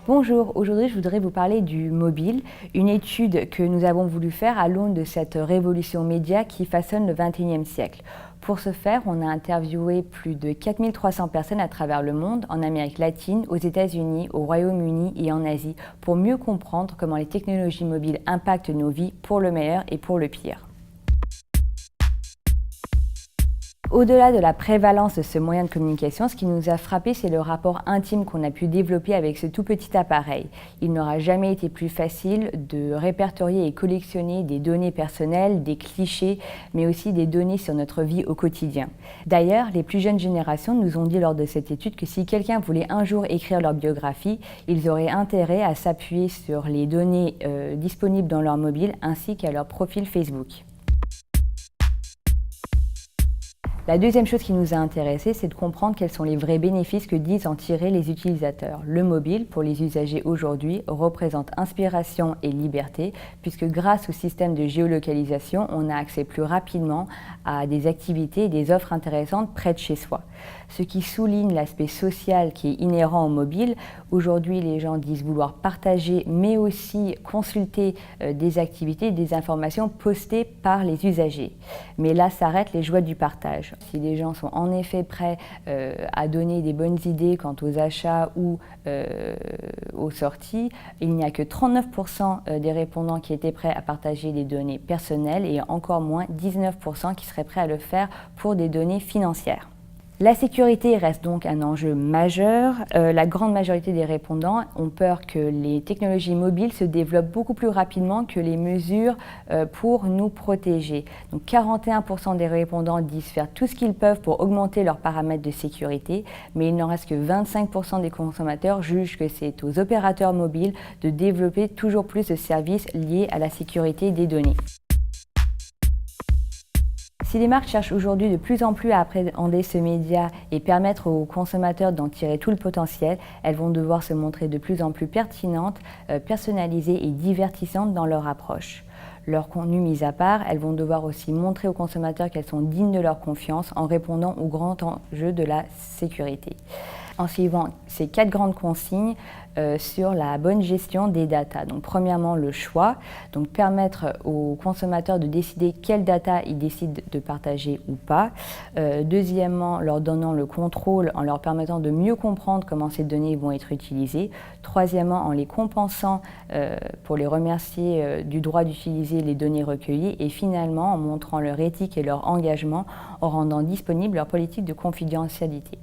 Bonjour, aujourd'hui je voudrais vous parler du mobile, une étude que nous avons voulu faire à l'aune de cette révolution média qui façonne le XXIe siècle. Pour ce faire, on a interviewé plus de 4300 personnes à travers le monde, en Amérique latine, aux États-Unis, au Royaume-Uni et en Asie, pour mieux comprendre comment les technologies mobiles impactent nos vies pour le meilleur et pour le pire. Au-delà de la prévalence de ce moyen de communication, ce qui nous a frappé, c'est le rapport intime qu'on a pu développer avec ce tout petit appareil. Il n'aura jamais été plus facile de répertorier et collectionner des données personnelles, des clichés, mais aussi des données sur notre vie au quotidien. D'ailleurs, les plus jeunes générations nous ont dit lors de cette étude que si quelqu'un voulait un jour écrire leur biographie, ils auraient intérêt à s'appuyer sur les données disponibles dans leur mobile ainsi qu'à leur profil Facebook. La deuxième chose qui nous a intéressés, c'est de comprendre quels sont les vrais bénéfices que disent en tirer les utilisateurs. Le mobile, pour les usagers aujourd'hui, représente inspiration et liberté, puisque grâce au système de géolocalisation, on a accès plus rapidement à des activités et des offres intéressantes près de chez soi. Ce qui souligne l'aspect social qui est inhérent au mobile. Aujourd'hui, les gens disent vouloir partager, mais aussi consulter des activités, des informations postées par les usagers. Mais là s'arrêtent les joies du partage. Si les gens sont en effet prêts à donner des bonnes idées quant aux achats ou aux sorties, il n'y a que 39% des répondants qui étaient prêts à partager des données personnelles et encore moins 19% qui seraient prêts à le faire pour des données financières. La sécurité reste donc un enjeu majeur. La grande majorité des répondants ont peur que les technologies mobiles se développent beaucoup plus rapidement que les mesures pour nous protéger. Donc 41% des répondants disent faire tout ce qu'ils peuvent pour augmenter leurs paramètres de sécurité, mais il n'en reste que 25% des consommateurs jugent que c'est aux opérateurs mobiles de développer toujours plus de services liés à la sécurité des données. Si les marques cherchent aujourd'hui de plus en plus à appréhender ce média et permettre aux consommateurs d'en tirer tout le potentiel, elles vont devoir se montrer de plus en plus pertinentes, personnalisées et divertissantes dans leur approche. Leur contenu mis à part, elles vont devoir aussi montrer aux consommateurs qu'elles sont dignes de leur confiance en répondant aux grands enjeux de la sécurité. En suivant ces 4 grandes consignes sur la bonne gestion des data. Donc premièrement, le choix, donc permettre aux consommateurs de décider quelle data ils décident de partager ou pas. Deuxièmement, leur donnant le contrôle en leur permettant de mieux comprendre comment ces données vont être utilisées. Troisièmement, en les compensant pour les remercier du droit d'utiliser les données recueillies. Et finalement, en montrant leur éthique et leur engagement en rendant disponible leur politique de confidentialité.